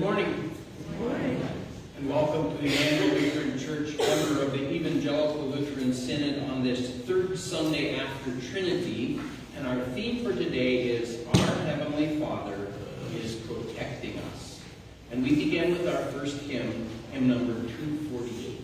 morning. Good morning. And welcome to the Annual Lutheran Church member of the Evangelical Lutheran Synod on this third Sunday after Trinity. And our theme for today is Our Heavenly Father is Protecting Us. And we begin with our first hymn, hymn number 248.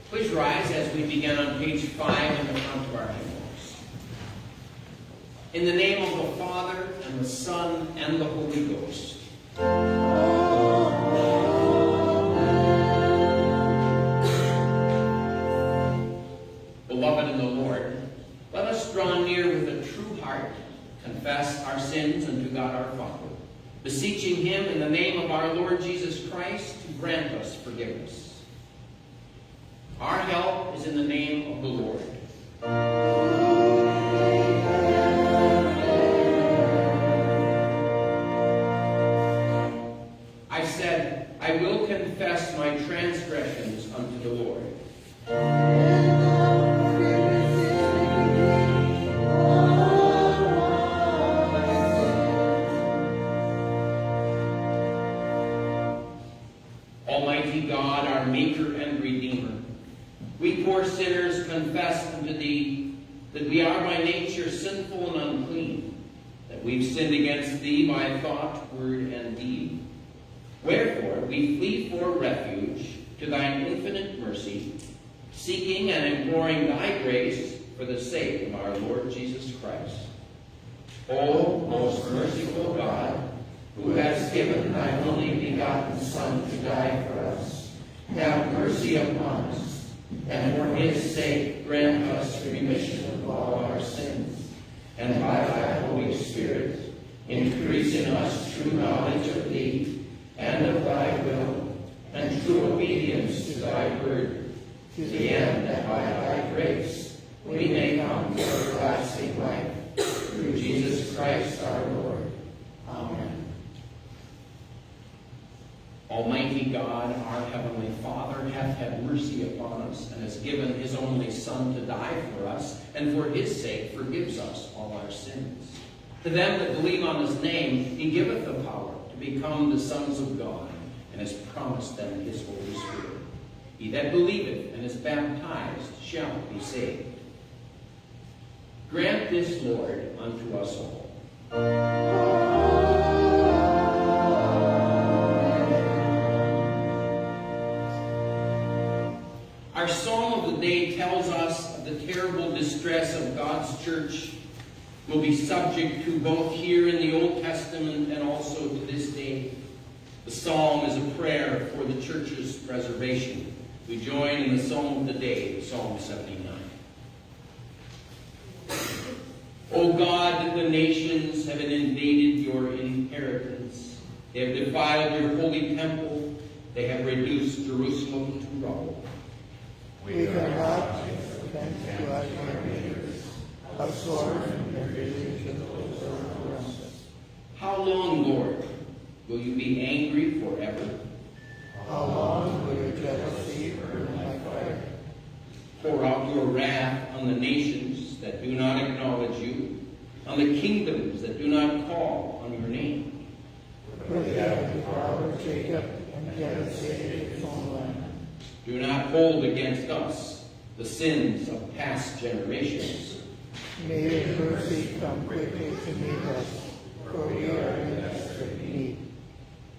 Please rise as we begin on page 5 in the front of our hymnals. In the name of the Father, and the Son, and the Holy Ghost. Amen. Beloved in the Lord, let us draw near with a true heart, confess our sins unto God our Father, beseeching Him in the name of our Lord Jesus Christ to grant us forgiveness. Our help is in the name of the Lord. I said, I will confess my transgressions unto the Lord. Almighty God, our Maker and Redeemer, we poor sinners confess unto Thee that we are by nature sinful and unclean, that we've sinned against Thee by thought, word, and deed. Wherefore we flee for refuge to Thine infinite mercy, seeking and imploring Thy grace for the sake of our Lord Jesus Christ. O most merciful God, who hast given Thy only begotten Son to die for us, have mercy upon us, and for His sake grant us remission of all our sins, and by Thy Holy Spirit increase in us true knowledge of Thee, and of Thy will, and true obedience to Thy word, to the end that by Thy grace we may come to everlasting life, through Jesus Christ our Lord. Amen. Almighty God, our Heavenly Father, hath had mercy upon us, and has given His only Son to die for us, and for His sake forgives us all our sins. To them that believe on his name, he giveth the power to become the sons of God, and has promised them his Holy Spirit. He that believeth and is baptized shall be saved. Grant this, Lord, unto us all. Our psalm of the day tells us of the terrible distress of God's church will be subject to both here in the Old Testament and also to this day. The psalm is a prayer for the church's preservation. We join in the psalm of the day, Psalm 79. O God, the nations have invaded your inheritance. They have defiled your holy temple. They have reduced Jerusalem to rubble. We are not thanks to our enemies, our sword and retribution those around us. How long, Lord, will you be angry forever? How long will your jealousy burn like fire? Pour out your wrath on the nations that do not acknowledge you, on the kingdoms that do not call on your name. For they have devoured Jacob and devastated his own land. Do not hold against us the sins of past generations. May your mercy come quickly to meet us, for we are in desperate need.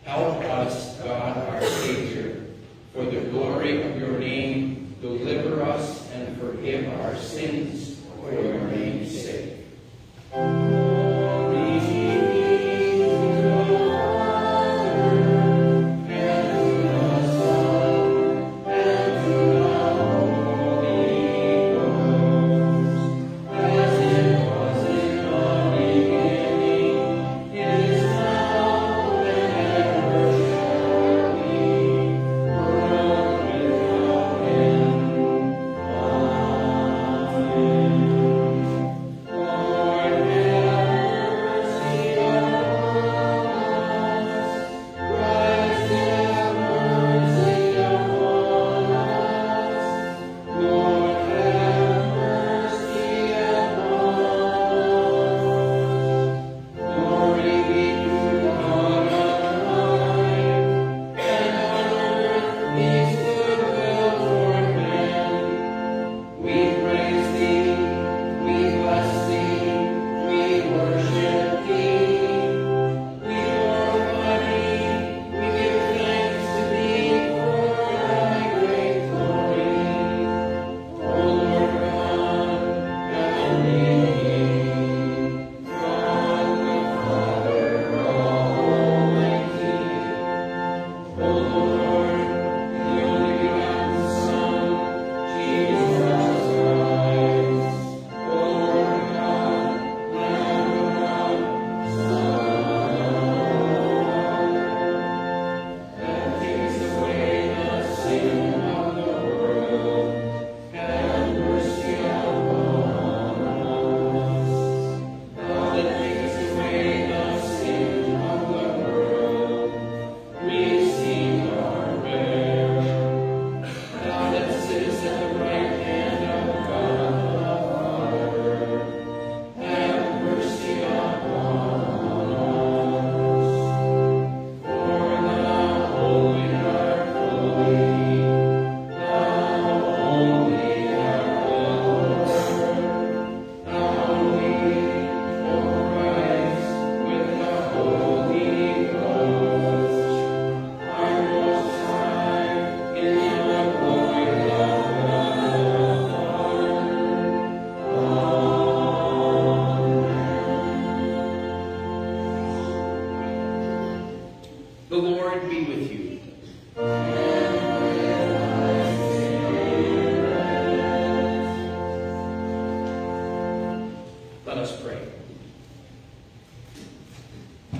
Help us, God our Savior, for the glory of your name, deliver us and forgive our sins for your name's sake. The Lord be with you. Let us pray.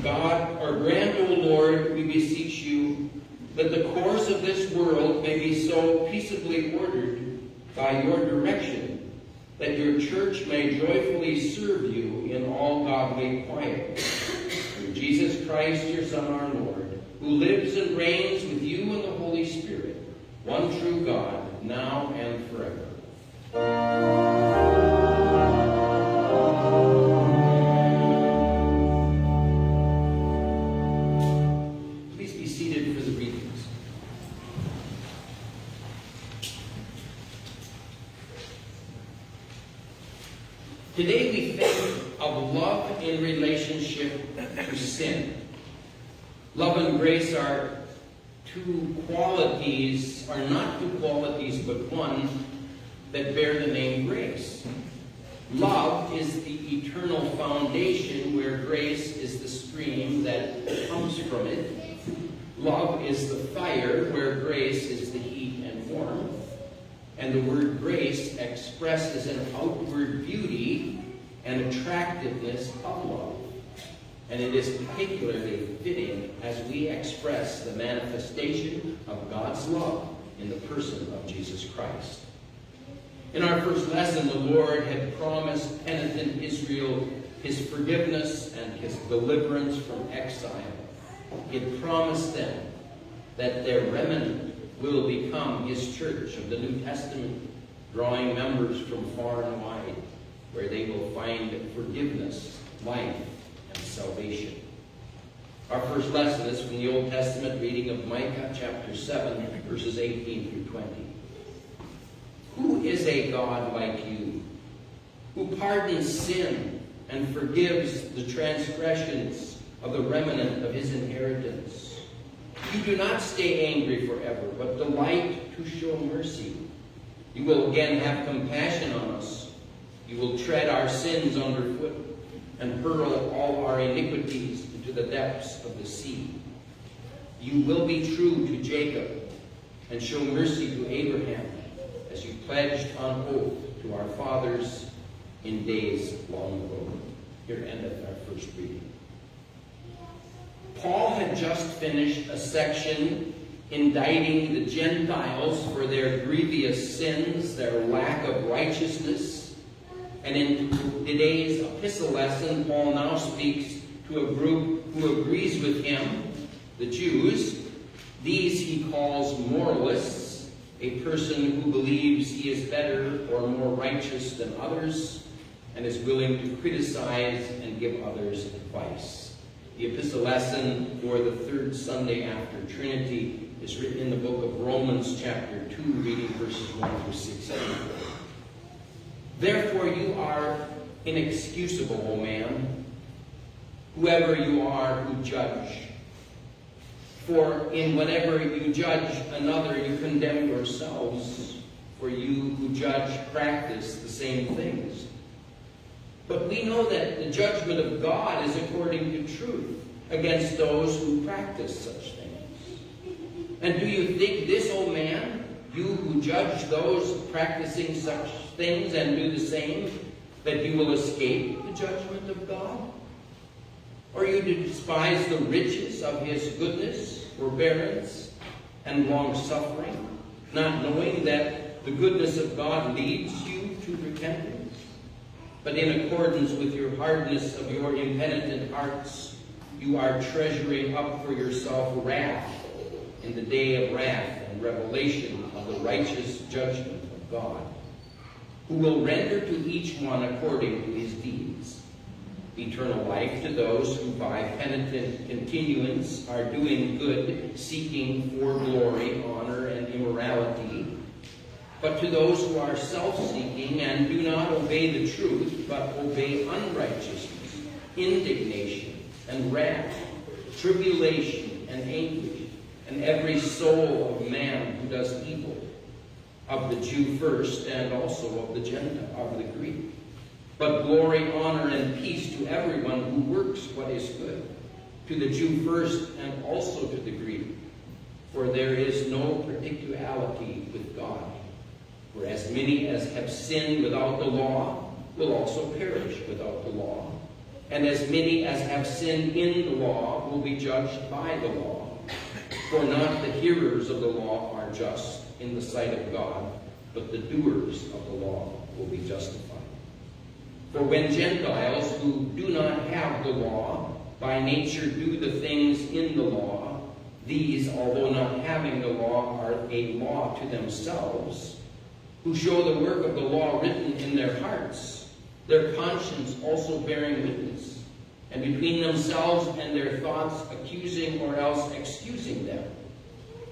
God, our grant, O Lord, we beseech you, that the course of this world may be so peaceably ordered by your direction, that your church may joyfully serve you in all godly quiet. Through Jesus Christ, your Son, our Lord, who lives and reigns with you in the Holy Spirit, one true God, now and forever. Today we think of love in relationship to sin. Love and grace are two qualities, are not two qualities, but one that bear the name grace. Love is the eternal foundation where grace is the stream that comes from it. Love is the fire where grace is the heat and warmth. And the word grace expresses an outward beauty and attractiveness of love. And it is particularly fitting as we express the manifestation of God's love in the person of Jesus Christ. In our first lesson, the Lord had promised penitent Israel his forgiveness and his deliverance from exile. He had promised them that their remnant will become his church of the New Testament, drawing members from far and wide, where they will find forgiveness, life, and salvation. Our first lesson is from the Old Testament, reading of Micah chapter 7, verses 18 through 20. Who is a God like you, who pardons sin and forgives the transgressions of the remnant of his inheritance? You do not stay angry forever, but delight to show mercy. You will again have compassion on us. You will tread our sins underfoot and hurl all our iniquities into the depths of the sea. You will be true to Jacob and show mercy to Abraham, as you pledged on oath to our fathers in days long ago. Here endeth our first reading. Paul had just finished a section indicting the Gentiles for their grievous sins, their lack of righteousness. And in today's epistle lesson, Paul now speaks to a group who agrees with him, the Jews. These he calls moralists, a person who believes he is better or more righteous than others and is willing to criticize and give others advice. The epistle lesson for the third Sunday after Trinity is written in the book of Romans chapter 2, reading verses 1 through 16. Therefore you are inexcusable, O man, whoever you are who judge. For in whatever you judge another, you condemn yourselves, for you who judge practice the same things. But we know that the judgment of God is according to truth against those who practice such things. And do you think this, O man, you who judge those practicing such things and do the same, that you will escape the judgment of God? Or you despise the riches of his goodness, forbearance, and long-suffering, not knowing that the goodness of God leads you to repentance? But in accordance with your hardness of your impenitent hearts, you are treasuring up for yourself wrath in the day of wrath and revelation of the righteous judgment of God, who will render to each one according to his deeds. Eternal life to those who by penitent continuance are doing good, seeking for glory, honor, and immorality. But to those who are self-seeking and do not obey the truth, but obey unrighteousness, indignation, and wrath, tribulation, and anguish, and every soul of man who does evil, of the Jew first, and also of the Gentile, of the Greek. But glory, honor, and peace to everyone who works what is good, to the Jew first, and also to the Greek. For there is no particularity with God. For as many as have sinned without the law will also perish without the law. And as many as have sinned in the law will be judged by the law. For not the hearers of the law are just in the sight of God, but the doers of the law will be justified. For when Gentiles who do not have the law by nature do the things in the law, these, although not having the law, are a law to themselves, who show the work of the law written in their hearts, their conscience also bearing witness, and between themselves and their thoughts accusing or else excusing them,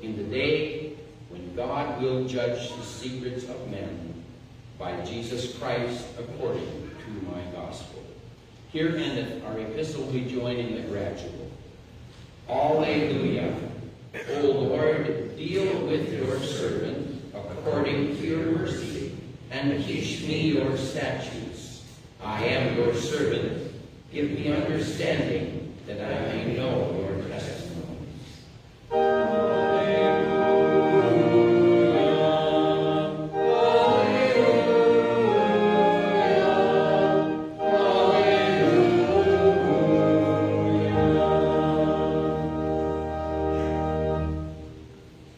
in the day when God will judge the secrets of men, by Jesus Christ according to my gospel. Here endeth our epistle. We join in the gradual. Alleluia. O Lord, deal with your servant according to your mercy, and teach me your statutes. I am your servant. Give me understanding, that I may know your testimonies.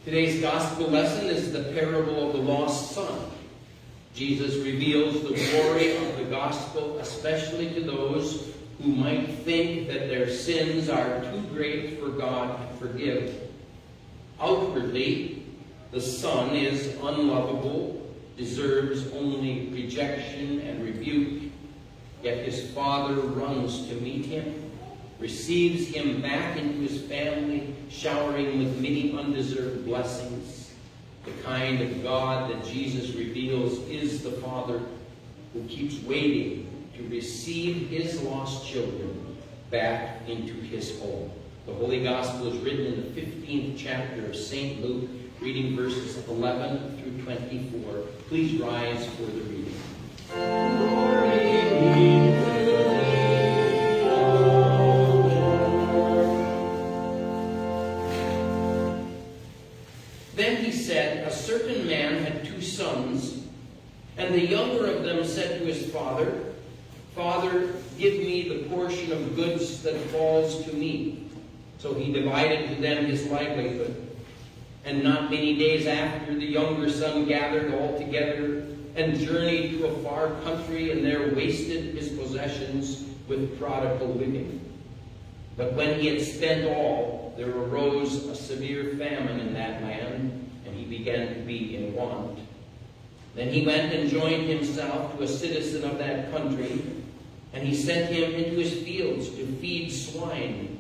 Today's gospel lesson is the parable of the lost son. Jesus reveals the glory of the gospel, especially to those who might think that their sins are too great for God to forgive. Outwardly, the son is unlovable, deserves only rejection and rebuke, yet his father runs to meet him, receives him back into his family, showering with many undeserved blessings. The kind of God that Jesus reveals is the Father who keeps waiting to receive his lost children back into his home. The Holy Gospel is written in the 15th chapter of St. Luke, reading verses 11 through 24. Please rise for the reading. Glory be to thee, O Lord. Then he said, a certain man had 2 sons, and the younger of them said to his father, Father, give me the portion of goods that falls to me. So he divided to them his livelihood. And not many days after, the younger son gathered all together and journeyed to a far country, and there wasted his possessions with prodigal living. But when he had spent all, there arose a severe famine in that land, and he began to be in want. Then he went and joined himself to a citizen of that country, and he sent him into his fields to feed swine.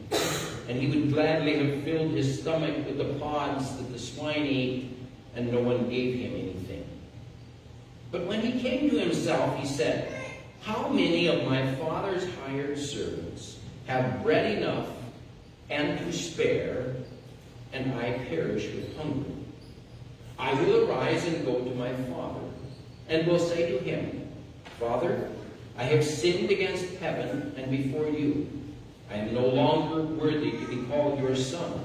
And he would gladly have filled his stomach with the pods that the swine ate, and no one gave him anything. But when he came to himself, he said, how many of my father's hired servants have bread enough and to spare, and I perish with hunger? I will arise and go to my father, and will say to him, Father, I have sinned against heaven and before you. I am no longer worthy to be called your son.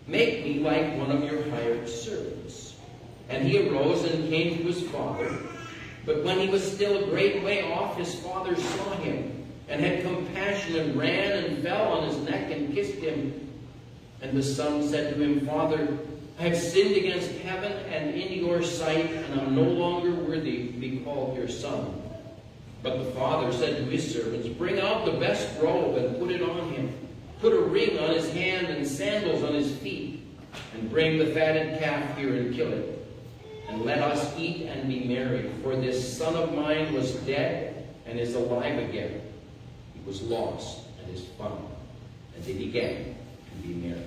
Make me like one of your hired servants. And he arose and came to his father. But when he was still a great way off, his father saw him, and had compassion, and ran and fell on his neck and kissed him. And the son said to him, Father, I have sinned against heaven and in your sight, and am no longer worthy to be called your son. But the father said to his servants, bring out the best robe and put it on him. Put a ring on his hand and sandals on his feet. And bring the fatted calf here and kill it. And let us eat and be merry. For this son of mine was dead and is alive again. He was lost and is found. And they began to be merry.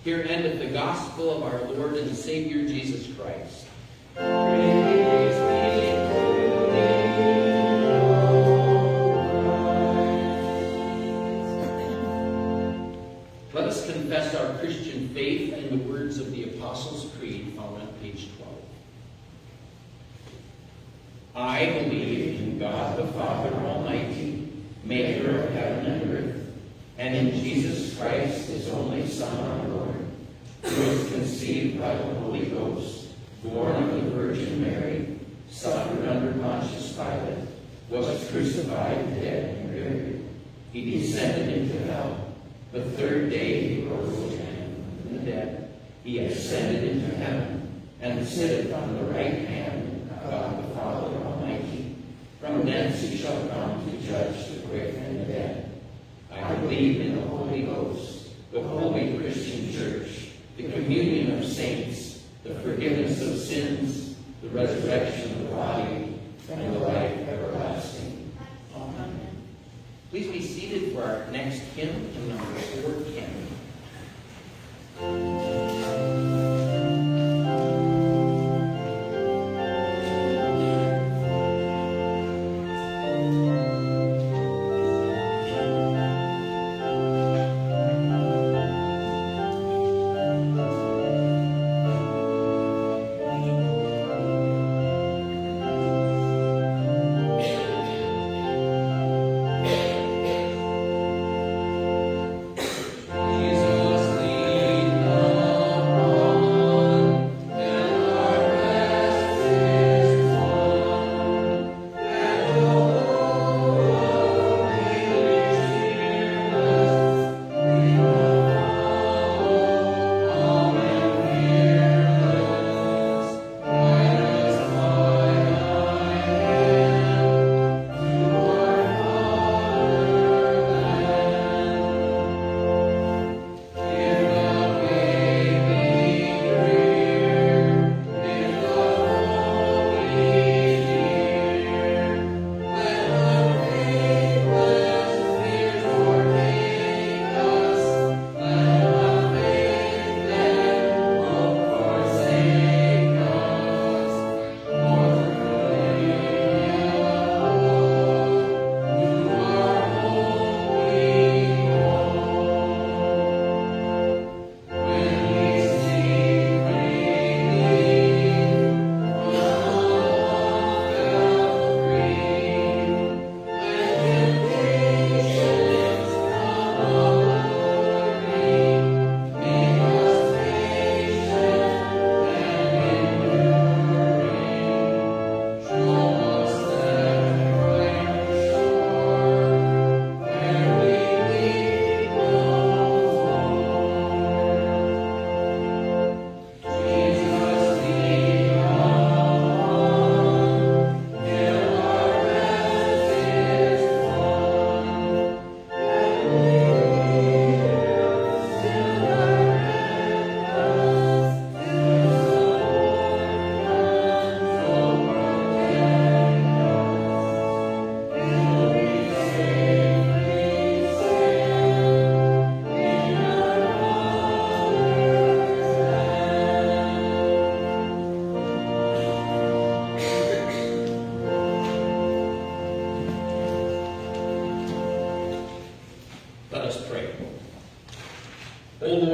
Here endeth the gospel of our Lord and Savior Jesus Christ. Praise be to thee. Let us confess our Christian faith in the words of the Apostles' Creed found on page 12. I believe in God the Father Almighty, maker of heaven and earth, and in Jesus Christ, his only Son, our Lord, who was conceived by the Holy Ghost, born of the Virgin Mary, suffered under Pontius Pilate, was crucified, dead, and buried. He descended into hell. The third day he rose again from the dead. He ascended into heaven, and sitteth on the right hand of God the Father Almighty. From thence he shall come to judge the quick and the dead. I believe in the Holy Ghost, the holy Christian Church, the communion of saints, the forgiveness of sins, the resurrection of the body, and the life everlasting. Amen. Please be seated for our next hymn, number 410.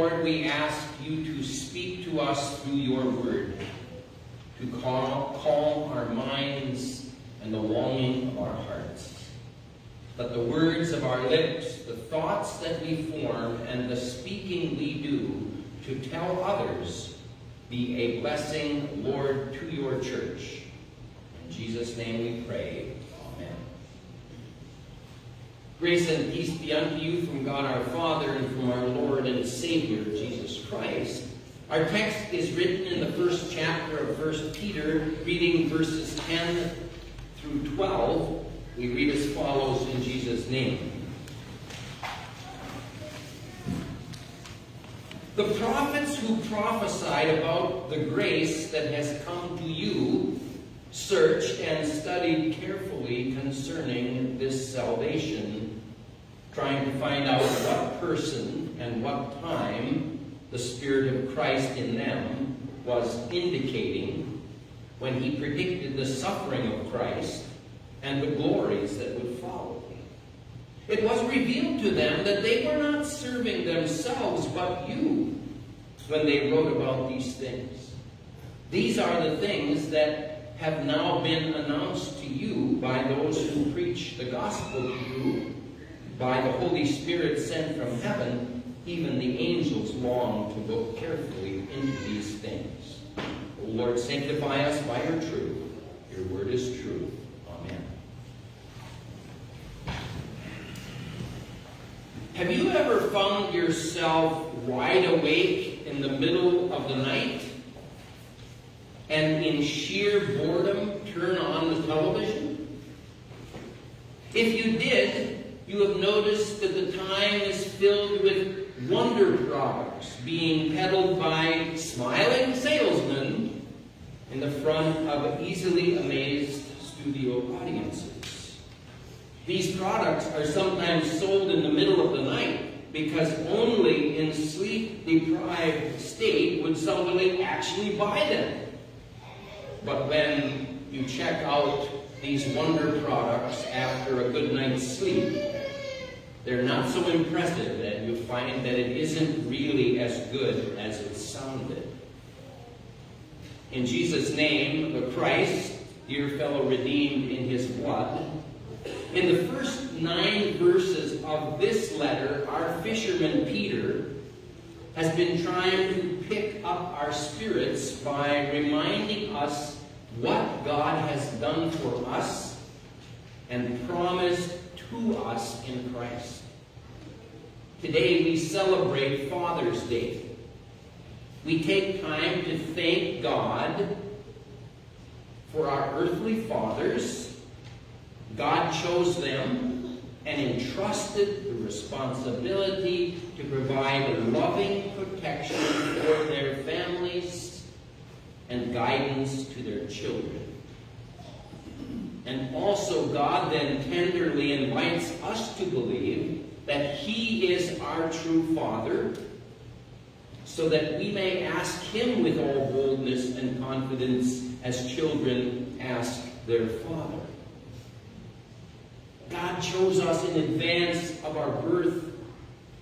Lord, we ask you to speak to us through your word, to calm our minds and the longing of our hearts. Let the words of our lips, the thoughts that we form, and the speaking we do to tell others be a blessing, Lord, to your church. In Jesus' name we pray. Amen. Grace and peace be unto you from God our Father and from our Lord and Savior, Jesus Christ. Our text is written in the first chapter of 1 Peter, reading verses 10 through 12. We read as follows in Jesus' name. The prophets who prophesied about the grace that has come to you searched and studied carefully concerning this salvation, trying to find out what person and what time the Spirit of Christ in them was indicating when he predicted the suffering of Christ and the glories that would follow. It was revealed to them that they were not serving themselves but you when they wrote about these things. These are the things that have now been announced to you by those who preach the gospel to you, by the Holy Spirit sent from heaven. Even the angels long to look carefully into these things. O Lord, sanctify us by your truth. Your word is true. Amen. Have you ever found yourself wide awake in the middle of the night and in sheer boredom turn on the television? If you did, you have noticed that the time is filled with wonder products being peddled by smiling salesmen in the front of easily amazed studio audiences. These products are sometimes sold in the middle of the night because only in sleep-deprived state would somebody actually buy them. But when you check out these wonder products after a good night's sleep, they're not so impressive, and you find that it isn't really as good as it sounded. In Jesus' name, the Christ, dear fellow redeemed in his blood, in the first 9 verses of this letter, our fisherman Peter has been trying to pick up our spirits by reminding us what God has done for us and promised to us in Christ. Today we celebrate Father's Day. We take time to thank God for our earthly fathers. God chose them and entrusted the responsibility to provide loving protection for their families and guidance to their children. And also God then tenderly invites us to believe that he is our true Father, so that we may ask him with all boldness and confidence as children ask their Father. God chose us in advance of our birth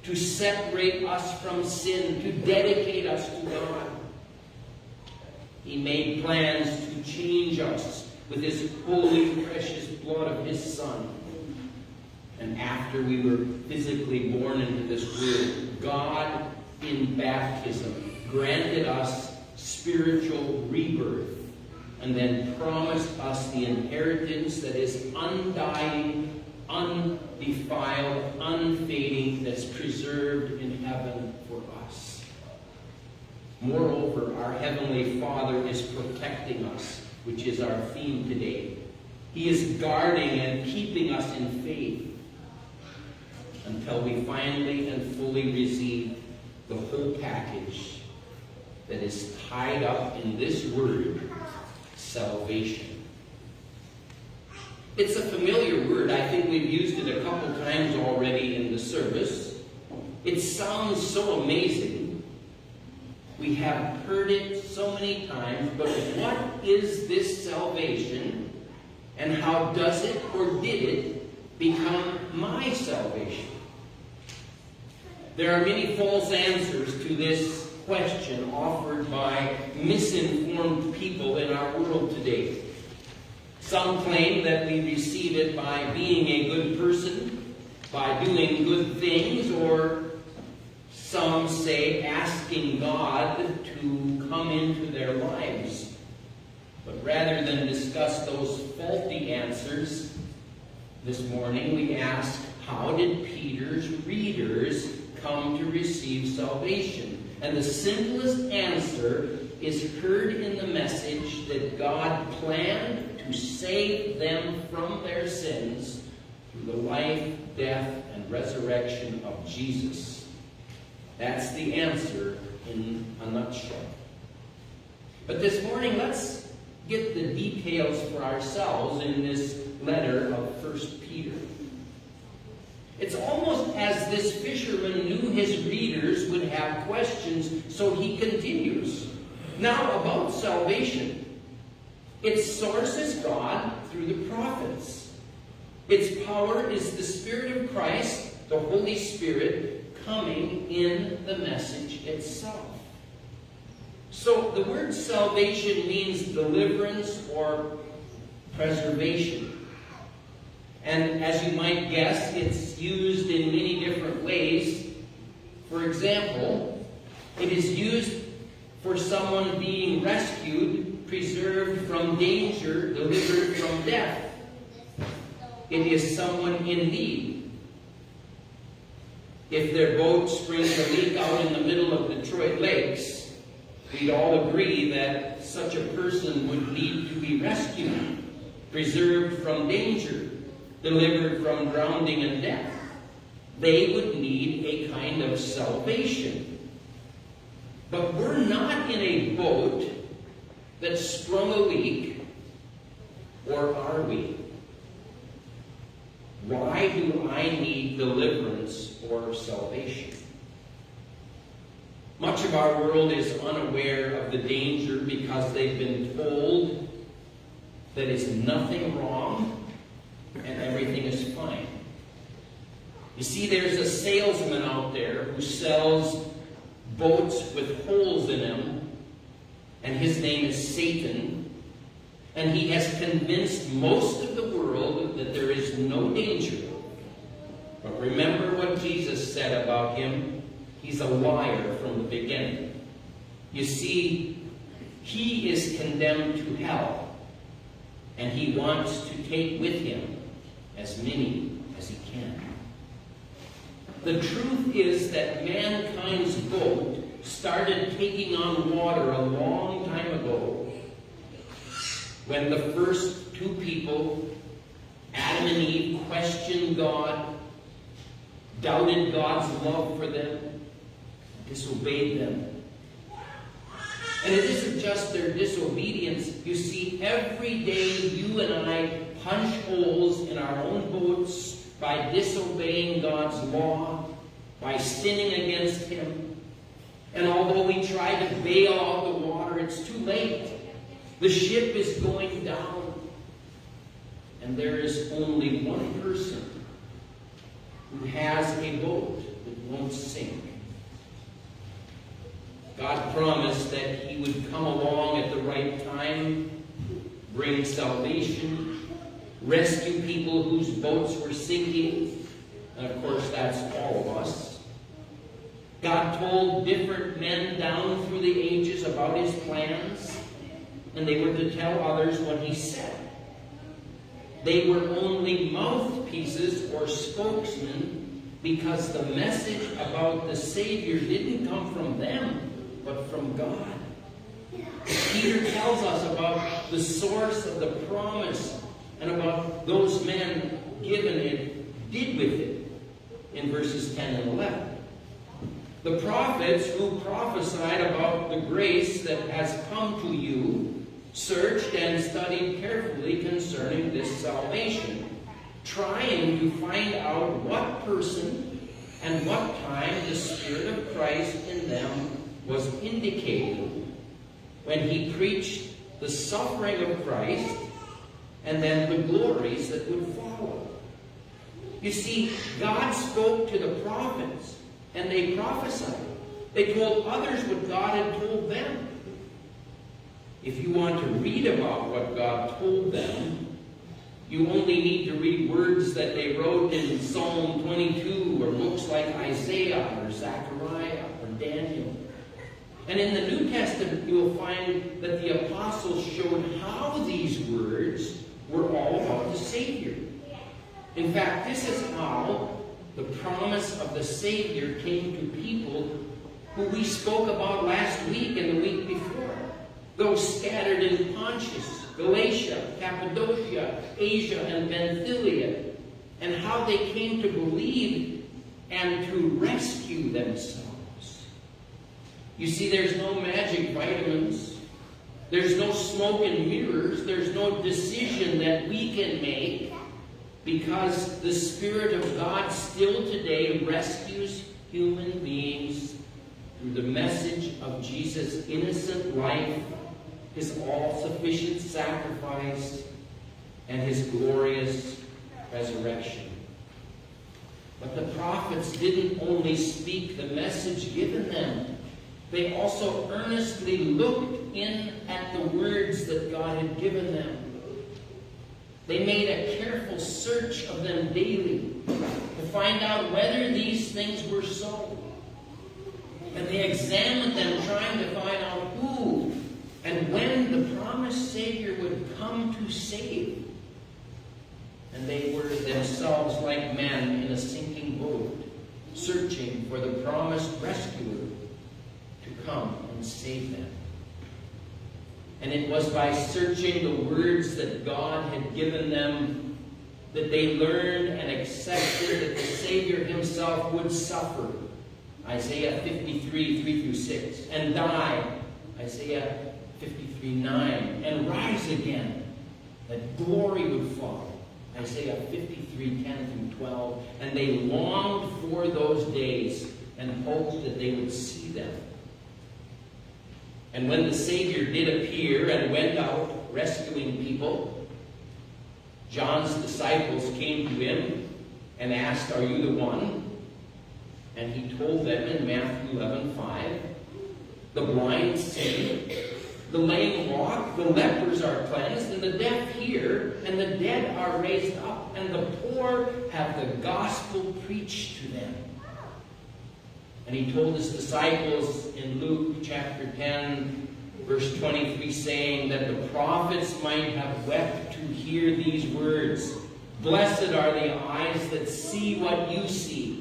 to separate us from sin, to dedicate us to God. He made plans to change us with his holy, precious blood of his Son. And after we were physically born into this world, God, in baptism, granted us spiritual rebirth, and then promised us the inheritance that is undying, undefiled, unfading, that's preserved in heaven for us. Moreover, our Heavenly Father is protecting us, which is our theme today. He is guarding and keeping us in faith until we finally and fully receive the whole package that is tied up in this word, salvation. It's a familiar word. I think we've used it a couple times already in the service. It sounds so amazing. We have heard it so many times, but what is this salvation, and how does it or did it become my salvation? There are many false answers to this question offered by misinformed people in our world today. Some claim that we receive it by being a good person, by doing good things, or some say asking God to come into their lives. But rather than discuss those faulty answers, this morning we ask, how did Peter's readers come to receive salvation? And the simplest answer is heard in the message that God planned to save them from their sins through the life, death, and resurrection of Jesus. That's the answer in a nutshell. But this morning, let's get the details for ourselves in this letter of 1 Peter. It's almost as this fisherman knew his readers would have questions, so he continues. Now, about salvation. Its source is God through the prophets. Its power is the Spirit of Christ, the Holy Spirit, coming in the message itself. So, the word salvation means deliverance or preservation. And as you might guess, it's used in many different ways. For example, it is used for someone being rescued, preserved from danger, delivered from death. It is someone in need. If their boat springs a leak out in the middle of Detroit lakes, we'd all agree that such a person would need to be rescued, preserved from danger, delivered from drowning and death. They would need a kind of salvation. But we're not in a boat that sprung a leak, or are we? Why do I need deliverance or salvation? Much of our world is unaware of the danger because they've been told that it's nothing wrong and everything is fine. You see, there's a salesman out there who sells boats with holes in them, and his name is Satan, and he has convinced most of the world that there is no danger. But remember what Jesus said about him. He's a liar from the beginning. You see, he is condemned to hell, and he wants to take with him as many as he can. The truth is that mankind's boat started taking on water a long time ago when the first two people, Adam and Eve, questioned God, doubted God's love for them, disobeyed them. And it isn't just their disobedience. You see, every day you and I punch holes in our own boats by disobeying God's law, by sinning against Him. And although we try to bail out the water, it's too late. The ship is going down. And there is only one person who has a boat that won't sink. God promised that He would come along at the right time, bring salvation, rescue people whose boats were sinking. And of course, that's all of us. God told different men down through the ages about His plans, and they were to tell others what He said. They were only mouthpieces or spokesmen because the message about the Savior didn't come from them, but from God. Peter tells us about the source of the promise and about those men given it, did with it, in verses 10 and 11. The prophets who prophesied about the grace that has come to you searched and studied carefully concerning this salvation, trying to find out what person and what time the Spirit of Christ in them was indicating when He preached the suffering of Christ and then the glories that would follow. You see, God spoke to the prophets and they prophesied. They told others what God had told them. If you want to read about what God told them, you only need to read words that they wrote in Psalm 22 or books like Isaiah or Zechariah or Daniel. And in the New Testament, you will find that the apostles showed how these words were all about the Savior. In fact, this is how the promise of the Savior came to people who we spoke about last week and the week before. Those scattered in Pontus, Galatia, Cappadocia, Asia, and Pamphylia, and how they came to believe and to rescue themselves. You see, there's no magic vitamins. There's no smoke and mirrors. There's no decision that we can make, because the Spirit of God still today rescues human beings through the message of Jesus' innocent life, His all-sufficient sacrifice, and His glorious resurrection. But the prophets didn't only speak the message given them. They also earnestly looked in at the words that God had given them. They made a careful search of them daily to find out whether these things were so. And they examined them, trying to find out who and when the promised Savior would come to save. And they were themselves like men in a sinking boat, searching for the promised rescuer to come and save them. And it was by searching the words that God had given them that they learned and accepted that the Savior Himself would suffer, Isaiah 53, 3-6, and die, Isaiah 53, 9, and rise again, that glory would follow, Isaiah 53, 10-12, and they longed for those days and hoped that they would see them. And when the Savior did appear and went out rescuing people, John's disciples came to Him and asked, "Are you the one?" And He told them in Matthew 11:5, "The blind see, the lame walk, the lepers are cleansed, and the deaf hear, and the dead are raised up, and the poor have the gospel preached to them." And He told His disciples in Luke chapter 10, verse 23, saying that the prophets might have wept to hear these words, "Blessed are the eyes that see what you see.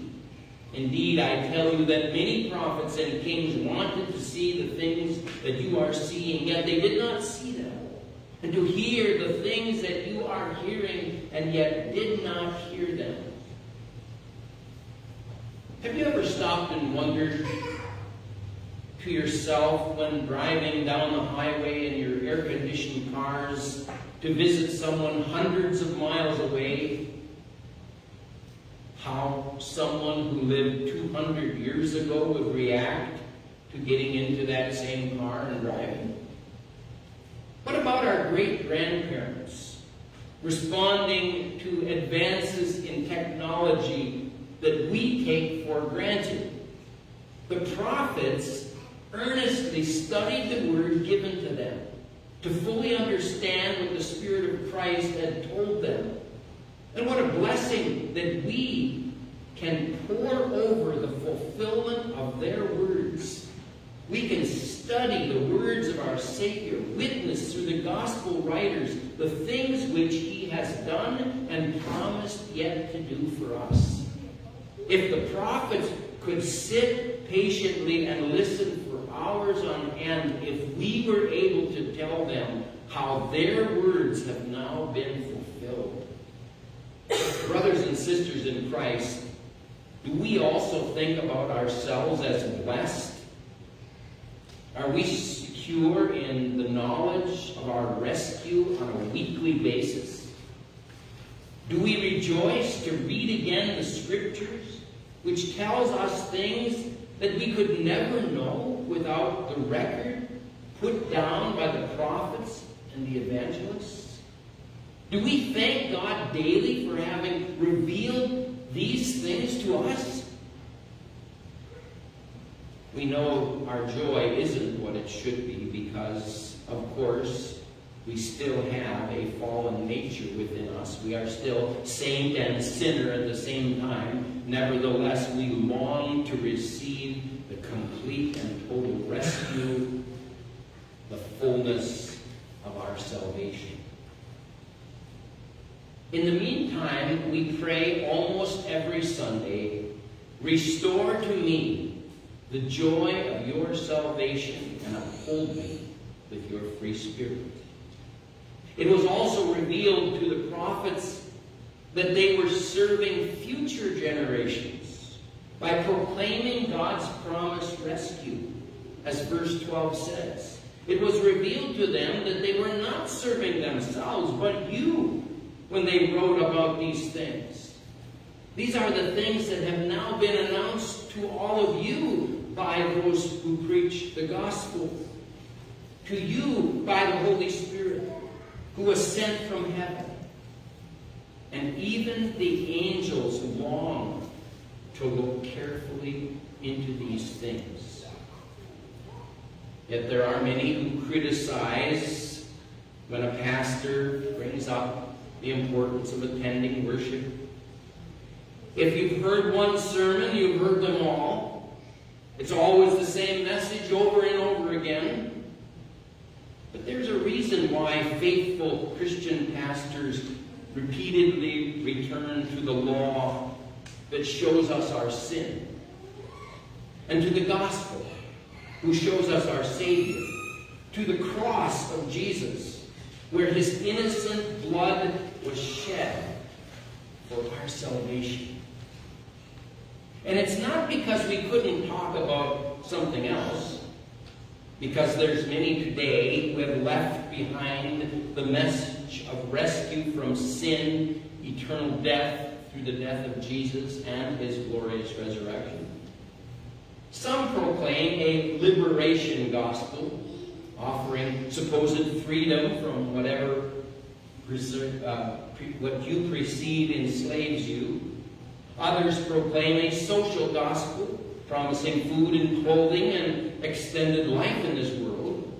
Indeed, I tell you that many prophets and kings wanted to see the things that you are seeing, yet they did not see them, and to hear the things that you are hearing, and yet did not hear them." Have you ever stopped and wondered to yourself when driving down the highway in your air-conditioned cars to visit someone hundreds of miles away, how someone who lived 200 years ago would react to getting into that same car and driving? What about our great-grandparents responding to advances in technology that we take for granted? The prophets earnestly studied the word given to them to fully understand what the Spirit of Christ had told them. And what a blessing that we can pour over the fulfillment of their words. We can study the words of our Savior, witness through the gospel writers the things which He has done and promised yet to do for us. If the prophets could sit patiently and listen for hours on end, if we were able to tell them how their words have now been fulfilled. Brothers and sisters in Christ, do we also think about ourselves as blessed? Are we secure in the knowledge of our rescue on a weekly basis? Do we rejoice to read again the Scriptures, which tells us things that we could never know without the record put down by the prophets and the evangelists? Do we thank God daily for having revealed these things to us? we know our joy isn't what it should be because, of course, we still have a fallen nature within us. We are still saint and sinner at the same time. Nevertheless, we long to receive the complete and total rescue, the fullness of our salvation. In the meantime, we pray almost every Sunday, "Restore to me the joy of your salvation and uphold me with your free spirit." It was also revealed to the prophets that they were serving future generations by proclaiming God's promised rescue, as verse 12 says. It was revealed to them that they were not serving themselves, but you, when they wrote about these things. These are the things that have now been announced to all of you by those who preach the gospel. To you by the Holy Spirit, who was sent from heaven. And even the angels long to look carefully into these things. Yet there are many who criticize when a pastor brings up the importance of attending worship. If you've heard one sermon, you've heard them all. It's always the same message over and over again. But there's a reason why faithful Christian pastors repeatedly return to the law that shows us our sin, and to the gospel, who shows us our Savior, to the cross of Jesus, where his innocent blood was shed for our salvation. And it's not because we couldn't talk about something else, because there's many today who have left behind the message of rescue from sin, eternal death through the death of Jesus and his glorious resurrection. Some proclaim a liberation gospel, offering supposed freedom from whatever what you perceive enslaves you. Others proclaim a social gospel, promising food and clothing and extended life in this world.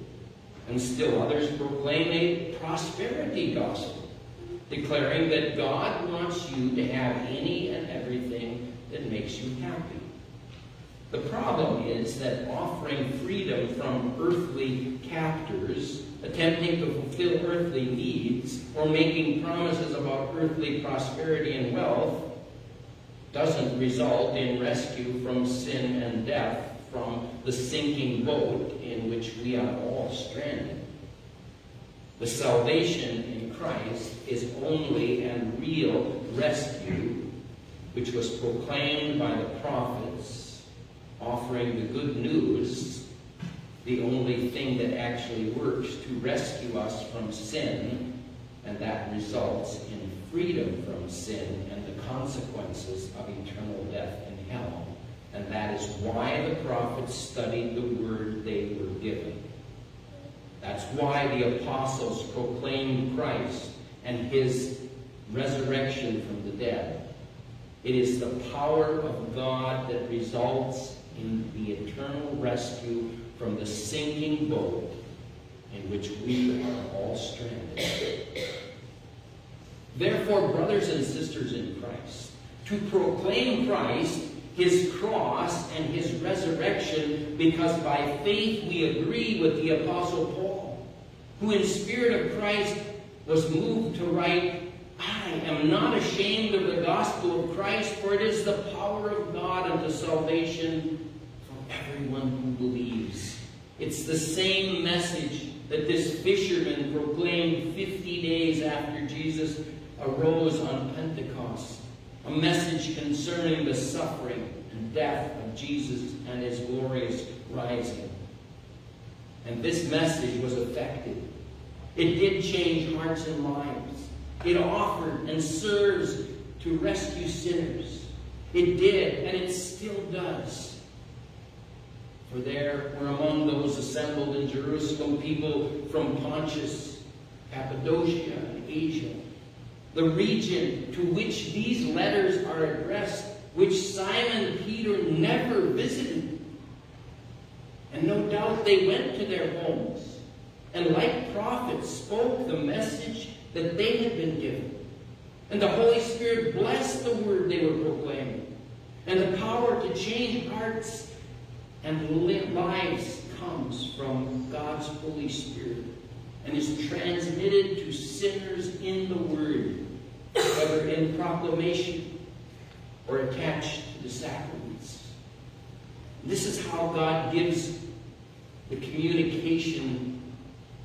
And still others proclaim a prosperity gospel, declaring that God wants you to have any and everything that makes you happy. The problem is that offering freedom from earthly captors, attempting to fulfill earthly needs, or making promises about earthly prosperity and wealth doesn't result in rescue from sin and death, from the sinking boat in which we are all stranded. The salvation in Christ is only and real rescue, which was proclaimed by the prophets, offering the good news, the only thing that actually works to rescue us from sin, and that results in freedom from sin and the consequences of eternal death in hell. And that is why the prophets studied the word they were given. That's why the apostles proclaimed Christ and his resurrection from the dead. It is the power of God that results in the eternal rescue from the sinking boat in which we are all stranded. Therefore, brothers and sisters in Christ, to proclaim Christ, his cross, and his resurrection, because by faith we agree with the Apostle Paul, who in spirit of Christ was moved to write, "I am not ashamed of the gospel of Christ, for it is the power of God unto salvation for everyone who believes." It's the same message that this fisherman proclaimed 50 days after Jesus arose on Pentecost. A message concerning the suffering and death of Jesus and his glorious rising. And this message was effective. It did change hearts and lives. It offered and serves to rescue sinners. It did, and it still does. For there were among those assembled in Jerusalem people from Pontus, Cappadocia, and Asia, the region to which these letters are addressed, which Simon Peter never visited. And no doubt they went to their homes and like prophets spoke the message that they had been given. And the Holy Spirit blessed the word they were proclaiming. And the power to change hearts and lives comes from God's Holy Spirit and is transmitted to sinners in the word, whether in proclamation or attached to the sacraments. This is how God gives the communication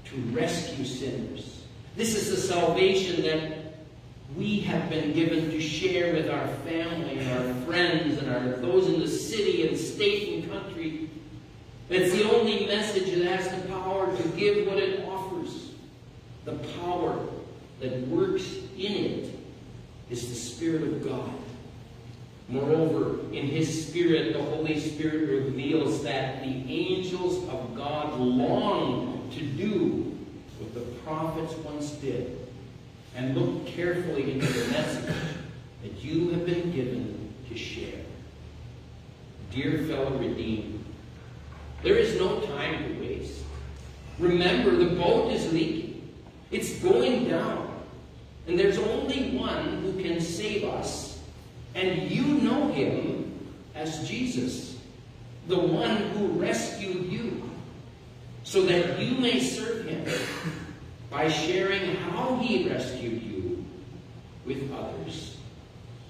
to rescue sinners. This is the salvation that we have been given to share with our family and our friends and those in the city and state and country. It's the only message that has the power to give what it offers. The power that works in it is the Spirit of God. Moreover, in His Spirit, the Holy Spirit reveals that the angels of God long to do what the prophets once did, and look carefully into the message that you have been given to share. Dear fellow redeemed, there is no time to waste. Remember, the boat is leaking. It's going down. And there's only one who can save us. And you know Him as Jesus, the one who rescued you, so that you may serve Him by sharing how He rescued you with others.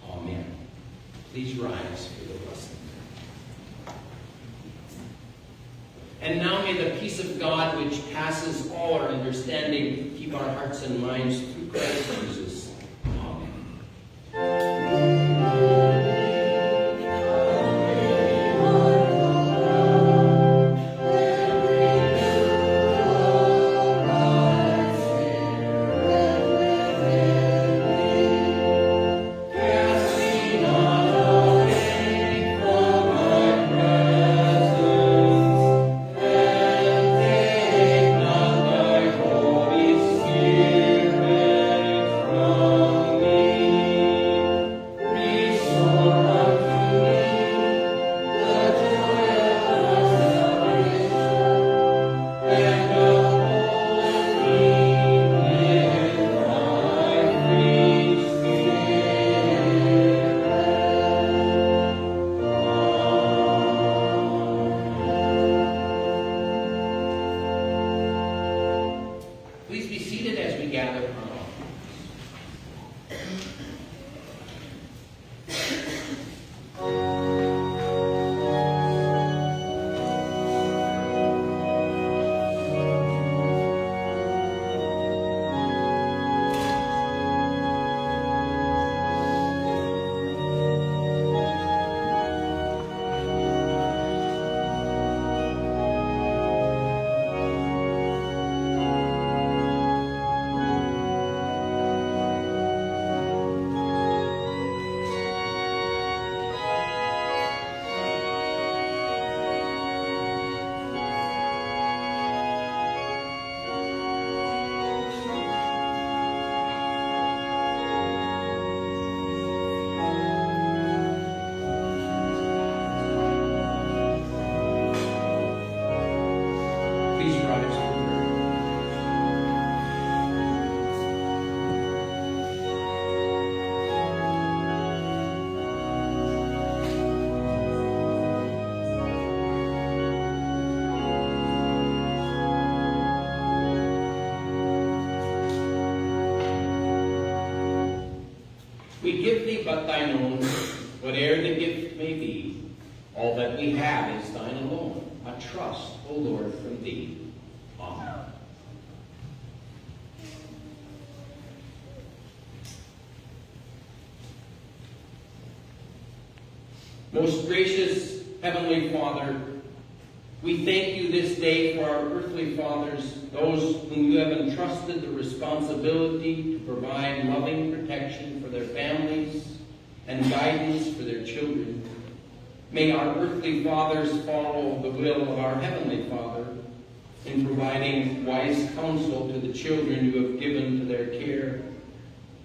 Amen. Please rise for the blessing. And now may the peace of God, which passes all our understanding, keep our hearts and minds through Christ Jesus. Amen. We give thee but thine own, whate'er the gift may be. All that we have is thine alone. A trust, O Lord, from thee. Amen. Most gracious Heavenly Father, we thank you this day for our earthly fathers, those whom you have entrusted the responsibility to provide loving protection for their families and guidance for their children. May our earthly fathers follow the will of our Heavenly Father in providing wise counsel to the children you have given to their care.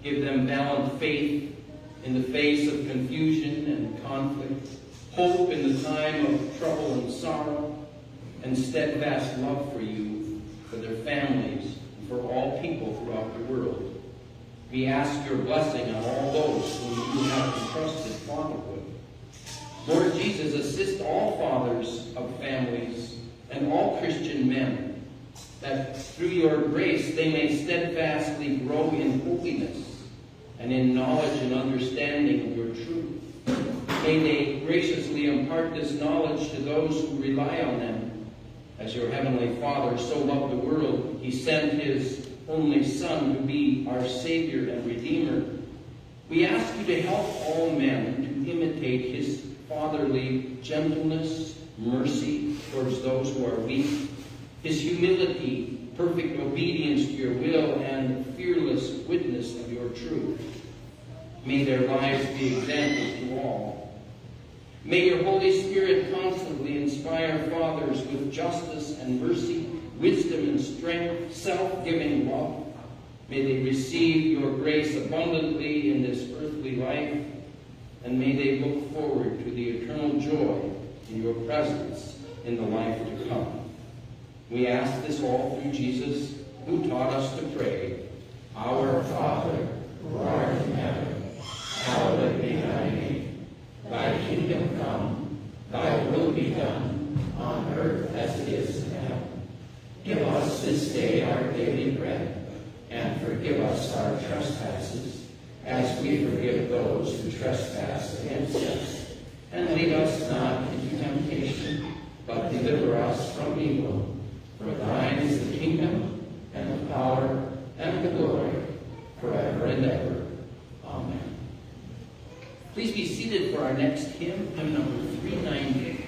Give them balanced faith in the face of confusion and conflict, hope in the time of trouble and sorrow, and steadfast love for you, for their families, and for all people throughout the world. We ask your blessing on all those whom you have entrusted fatherhood. Lord Jesus, assist all fathers of families and all Christian men, that through your grace they may steadfastly grow in holiness and in knowledge and understanding of your truth. May they graciously impart this knowledge to those who rely on them. As your heavenly Father so loved the world, he sent his only Son to be our Savior and Redeemer. We ask you to help all men to imitate his fatherly gentleness, mercy towards those who are weak, his humility, perfect obedience to your will, and fearless witness of your truth. May their lives be examples to all. May your Holy Spirit constantly inspire fathers with justice and mercy, wisdom and strength, self-giving love. May they receive your grace abundantly in this earthly life, and may they look forward to the eternal joy in your presence in the life to come. We ask this all through Jesus, who taught us to pray, Our Father, who art in heaven, hallowed be thy name. Thy kingdom come, thy will be done, on earth as it is in heaven. Give us this day our daily bread, and forgive us our trespasses, as we forgive those who trespass against us. And lead us not into temptation, but deliver us from evil. For thine is the kingdom, and the power, and the glory, forever and ever. Amen. Please be seated for our next hymn, hymn number 390.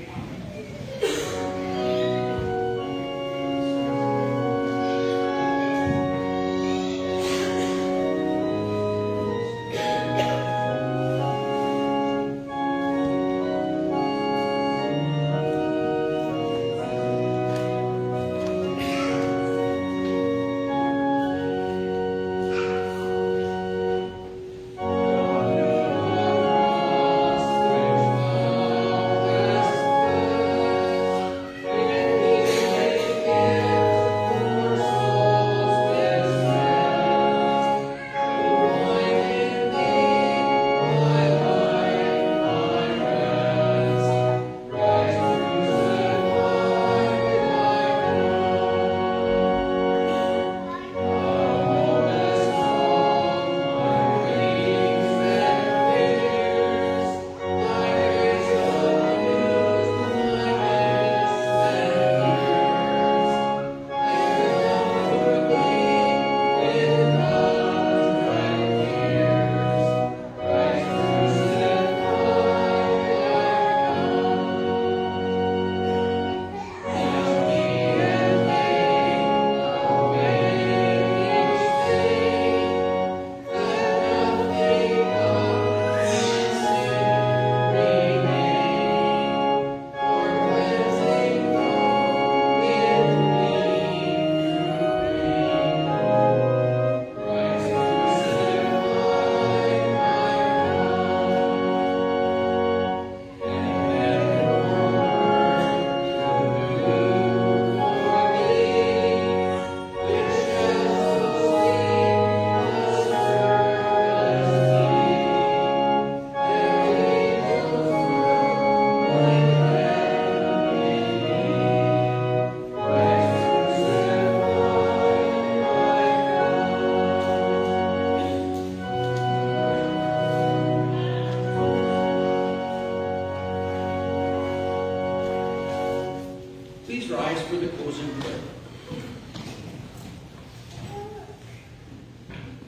Please rise for the closing prayer.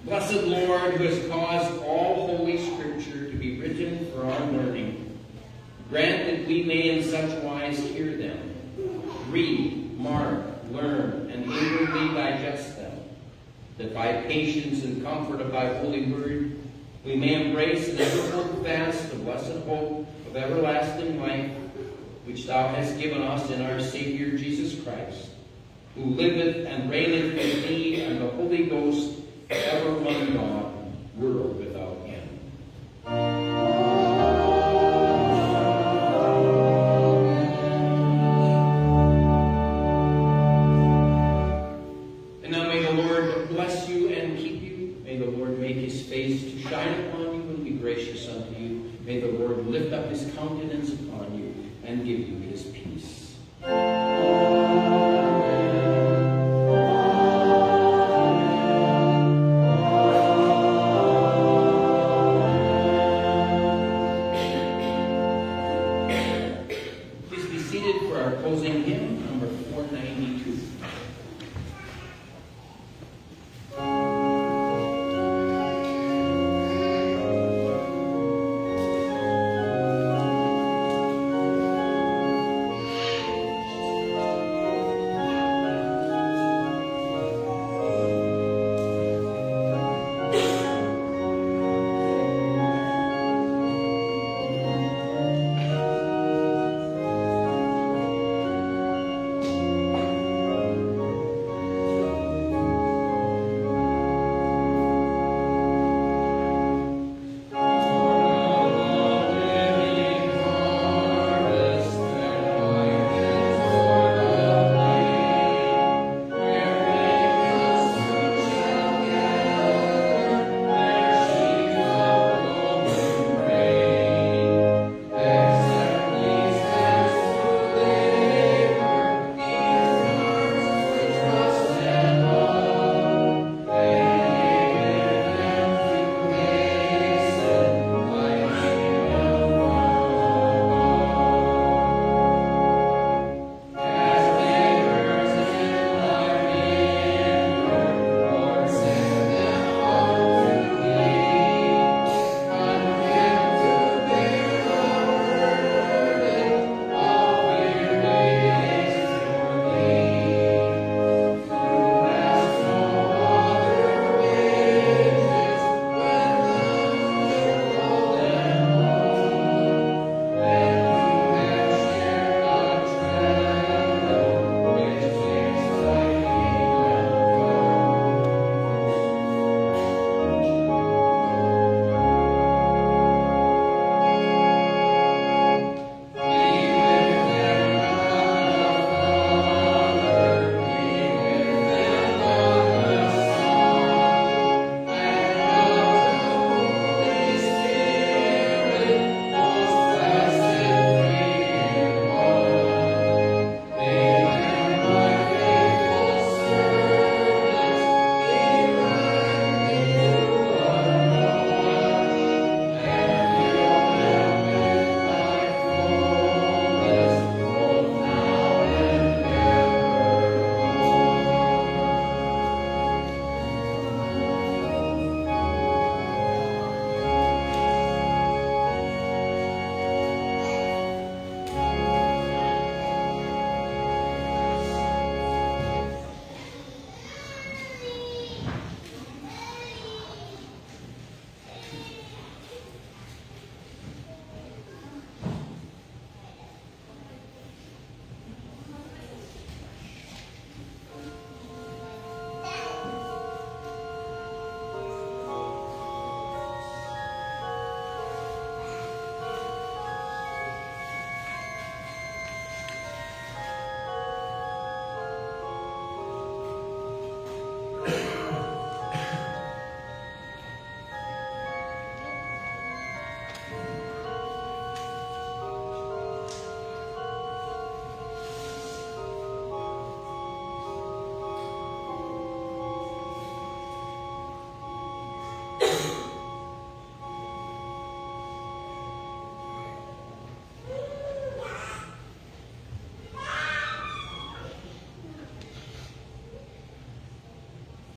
Blessed Lord, who has caused all Holy Scripture to be written for our learning, grant that we may in such wise hear them, read, mark, learn, and inwardly digest them, that by patience and comfort of thy holy word, we may embrace and ever hold fast the blessed hope of everlasting life, which thou hast given us in our Savior Jesus Christ, who liveth and reigneth with thee and the Holy Ghost, ever one God, world without end. shine upon you and be gracious unto you. May the Lord lift up his countenance upon you and give you his peace.